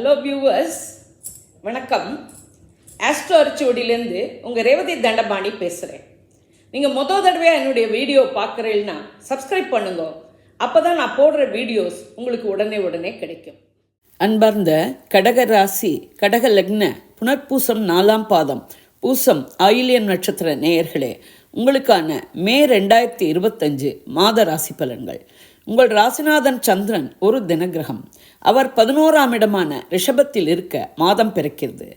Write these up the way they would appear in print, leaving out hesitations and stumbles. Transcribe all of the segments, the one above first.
Hello viewers, வணக்கம். Astro அரிச்சுவடியிலேருந்து உங்கள் ரேவதி தண்டபாணி பேசுகிறேன். நீங்கள் தடவையாக என்னுடைய வீடியோ பார்க்குறீங்கன்னா சப்ஸ்கிரைப் பண்ணுங்க. அப்போ தான் நான் போடுற வீடியோஸ் உங்களுக்கு உடனே கிடைக்கும். அன்பார்ந்த கடக ராசி, கடக லக்ன, புனர்பூசம் 4ஆம் பாதம், பூசம் ஆயில்யம் நட்சத்திர நேயர்களே, உங்களுக்கான மே 2025 மாத ராசி பலன்கள். உங்கள் ராசிநாதன் சந்திரன் ஒரு தினகிரகம். அவர் 11ஆம் இடமான ரிஷபத்தில் இருக்க மாதம் பிறக்கிறது.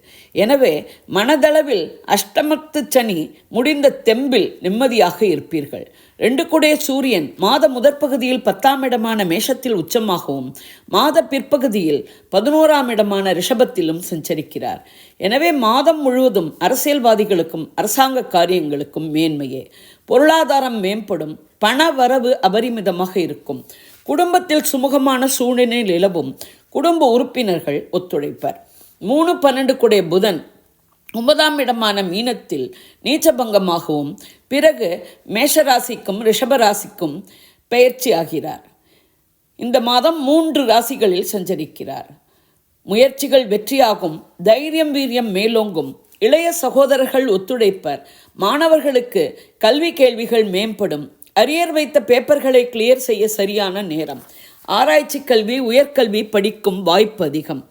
எனவே மனதளவில் அஷ்டமத்து சனி முடிந்த தெம்பில் நிம்மதியாக இருப்பீர்கள். 2 குடைய சூரியன் மாத முதற்பகுதியில் 10ஆம் இடமான மேஷத்தில் உச்சமாகவும் மாத பிற்பகுதியில் 11ஆம் இடமான ரிஷபத்திலும் சஞ்சரிக்கிறார். எனவே மாதம் முழுவதும் அரசியல்வாதிகளுக்கும் அரசாங்க காரியங்களுக்கும் மேன்மையே. பொருளாதாரம் மேம்படும், பண வரவு அபரிமிதமாக இருக்கும். குடும்பத்தில் சுமூகமான சூழ்நிலை நிலவும். குடும்ப உறுப்பினர்கள் ஒத்துழைப்பர். 3-12 குடைய புதன் 9ஆம் இடமான மீனத்தில் நீச்சபங்கமாகவும் பிறகு மேஷராசிக்கும் ரிஷபராசிக்கும் பெயர்ச்சி ஆகிறார். இந்த மாதம் 3 ராசிகளில் சஞ்சரிக்கிறார். முயற்சிகள் வெற்றியாகும், தைரியம் வீரியம் மேலோங்கும், இளைய சகோதரர்கள் ஒத்துழைப்பர், மாணவர்களுக்கு கல்வி கேள்விகள் மேம்படும், அரியர் வைத்த பேப்பர்களை கிளியர் செய்ய சரியான நேரம், ஆராய்ச்சி கல்வி உயர்கல்வி படிக்கும் வாய்ப்பு அதிகம்.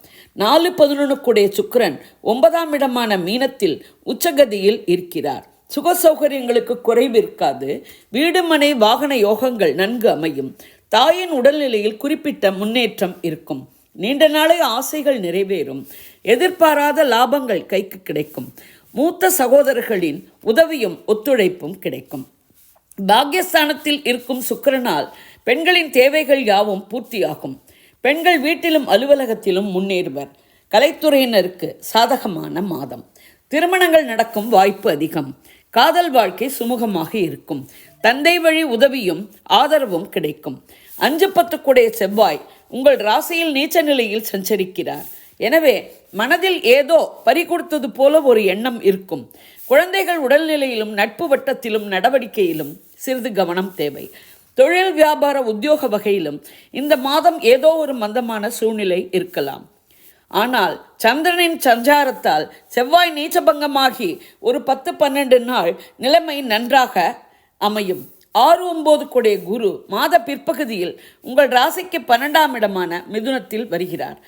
4-11 குடைய சுக்கிரன் 9ஆம் இடமான மீனத்தில் உச்சகதியில் இருக்கிறார். சுக சௌகரியங்களுக்கு குறைவு இருக்காது. வீடு மனை வாகன யோகங்கள் நன்கு அமையும். தாயின் உடல்நிலையில் குறிப்பிட்ட முன்னேற்றம் இருக்கும். நீண்ட நாளை ஆசைகள் நிறைவேறும். எதிர்பாராத லாபங்கள் கைக்கு கிடைக்கும். மூத்த சகோதரர்களின் உதவியும் ஒத்துழைப்பும் கிடைக்கும். பாக்யஸ்தானத்தில் இருக்கும் சுக்கிரனால் பெண்களின் தேவைகள் யாவும் பூர்த்தியாகும். பெண்கள் வீட்டிலும் அலுவலகத்திலும் முன்னேறுவர். கலைத்துறையினருக்கு சாதகமான மாதம். திருமணங்கள் நடக்கும் வாய்ப்பு அதிகம். காதல் வாழ்க்கை சுமூகமாக இருக்கும். தந்தை வழி உதவியும் ஆதரவும் கிடைக்கும். 5-10 குடைய செவ்வாய் உங்கள் ராசியில் நீச்ச நிலையில் சஞ்சரிக்கிறார். எனவே மனதில் ஏதோ பறி கொடுத்தது போல ஒரு எண்ணம் இருக்கும். குழந்தைகள் உடல்நிலையிலும் நட்பு வட்டத்திலும் நடவடிக்கையிலும் சிறிது கவனம் தேவை. தொழில் வியாபார உத்தியோக வகையிலும் இந்த மாதம் ஏதோ ஒரு மந்தமான சூழ்நிலை இருக்கலாம். ஆனால் சந்திரனின் சஞ்சாரத்தால் செவ்வாய் நீச்சபங்கமாகி ஒரு 10-12 நாள் நிலைமை நன்றாக அமையும். 6-9 குடைய குரு மாத பிற்பகுதியில் உங்கள் ராசிக்கு 12ஆம் இடமான மிதுனத்தில் வருகிறார்.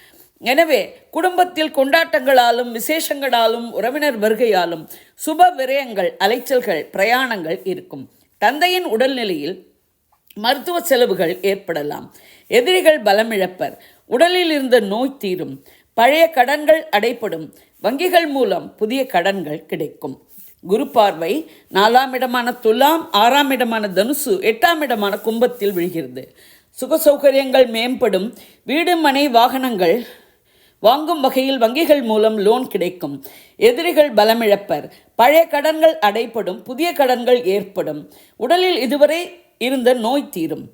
எனவே குடும்பத்தில் கொண்டாட்டங்களாலும் விசேஷங்களாலும் உறவினர் வருகையாலும் சுப விரயங்கள், அலைச்சல்கள், பிரயாணங்கள் இருக்கும். தந்தையின் உடல்நிலையில் மருத்துவ செலவுகள் ஏற்படலாம். எதிரிகள் பலமிழப்பர். உடலில் இருந்த நோய் தீரும். பழைய கடன்கள் அடைப்படும். வங்கிகள் மூலம் புதிய கடன்கள் கிடைக்கும். குரு பார்வை 4ஆம் இடமான துலாம், 6ஆம் இடமான தனுசு, 8ஆம் இடமான கும்பத்தில் விழுகிறது. சுக சௌகரியங்கள் மேம்படும். வீடு மனை வாகனங்கள் வாங்கும் வகையில் வங்கிகள் மூலம் லோன் கிடைக்கும். எதிரிகள் பலமிழப்பர். பழைய கடன்கள் அடைப்படும். புதிய கடன்கள் ஏற்படும். உடலில் இதுவரை இருந்த நோய் தீரும்.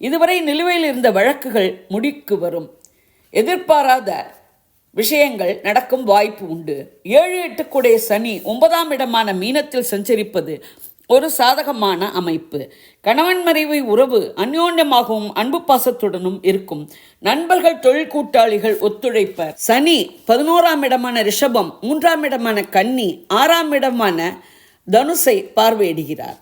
இதுவரை நிலுவையில் இருந்த வழக்குகள் முடிக்கு வரும். எதிர்பாராத விஷயங்கள் நடக்கும் வாய்ப்பு உண்டு. 7-8 குடைய சனி 9ஆம் இடமான மீனத்தில் சஞ்சரிப்பது ஒரு சாதகமான அமைப்பு. கணவன் மனைவி உறவு அந்யோன்யமாகவும் அன்பு பாசத்துடனும் இருக்கும். நண்பர்கள், தொழில் கூட்டாளிகள் ஒத்துழைப்பர். சனி 11ஆம் இடமான ரிஷபம், 3ஆம் இடமான கன்னி, 6ஆம் இடமான தனுசை பார்வையிடுகிறார்.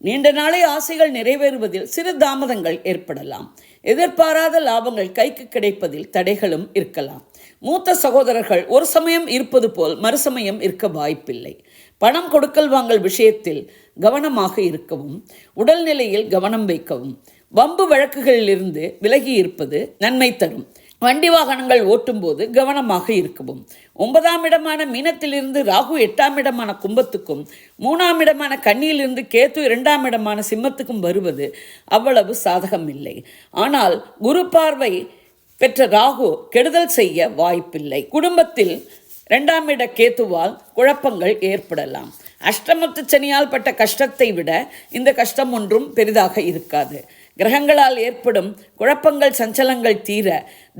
நீண்ட நாளை ஆசைகள் நிறைவேறுவதில் சிறு தாமதங்கள் ஏற்படலாம். எதிர்பாராத லாபங்கள் கைக்கு கிடைப்பதில் தடைகளும் இருக்கலாம். மூத்த சகோதரர்கள் ஒரு சமயம் இருப்பது போல் மறுசமயம் இருக்க வாய்ப்பில்லை. பணம் கொடுக்கல் வாங்கல் விஷயத்தில் கவனமாக இருக்கவும், உடல்நிலையில் கவனம் வைக்கவும், வம்பு வழக்குகளிலிருந்து விலகி இருப்பது நன்மை தரும். வண்டி வாகனங்கள் ஓட்டும் போது கவனமாக இருக்கவும். 9ஆம் இடமான மீனத்திலிருந்து ராகு 8ஆம் இடமான கும்பத்துக்கும் 3ஆம் இடமான கன்னியிலிருந்து கேத்து 2ஆம் இடமான சிம்மத்துக்கும் வருவது அவ்வளவு சாதகம் இல்லை. ஆனால் குரு பார்வை பெற்ற ராகு கெடுதல் செய்ய வாய்ப்பில்லை. குடும்பத்தில் 2ஆம் இட கேத்துவால் குழப்பங்கள் ஏற்படலாம். அஷ்டமத்து சனியால் பட்ட கஷ்டத்தை விட இந்த கஷ்டம் ஒன்றும் பெரிதாக இருக்காது. கிரகங்களால் ஏற்படும் குழப்பங்கள், சஞ்சலங்கள் தீர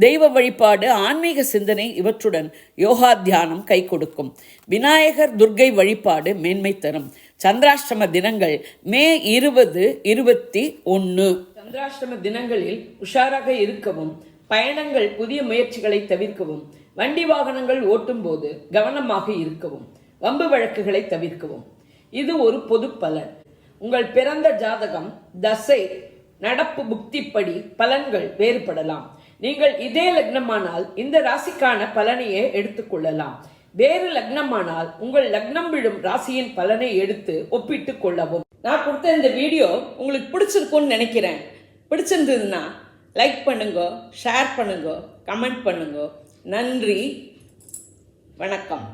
தெய்வ வழிபாடு, ஆன்மீக சிந்தனை இவற்றுடன் யோகா தியானம் கை கொடுக்கும். விநாயகர், துர்க்கை வழிபாடு மேன்மை தரும். சந்திராஷ்டம தினங்கள் மே 20, 21. சந்திராஷ்டம தினங்களில் உஷாராக இருக்கவும், பயணங்கள், புதிய முயற்சிகளை தவிர்க்கவும், வண்டி வாகனங்கள் ஓட்டும் போது கவனமாக இருக்கவும், வம்பு வழக்குகளை தவிர்க்கவும். இது ஒரு பொது பலன். உங்கள் பிறந்த ஜாதகம், தசை, நடப்பு புக்திப்படி பலன்கள் வேறுபடலாம். நீங்கள் இதே லக்னமானால் இந்த ராசிக்கான பலனையே எடுத்துக்கொள்ளலாம். வேறு லக்னமானால் உங்கள் லக்னம் விழும் ராசியின் பலனை எடுத்து ஒப்பிட்டு கொள்ளவும். நான் கொடுத்த இந்த வீடியோ உங்களுக்கு பிடிச்சிருக்கும்னு நினைக்கிறேன். பிடிச்சிருந்ததுன்னா லைக் பண்ணுங்க, ஷேர் பண்ணுங்க, கமெண்ட் பண்ணுங்க. நன்றி, வணக்கம்.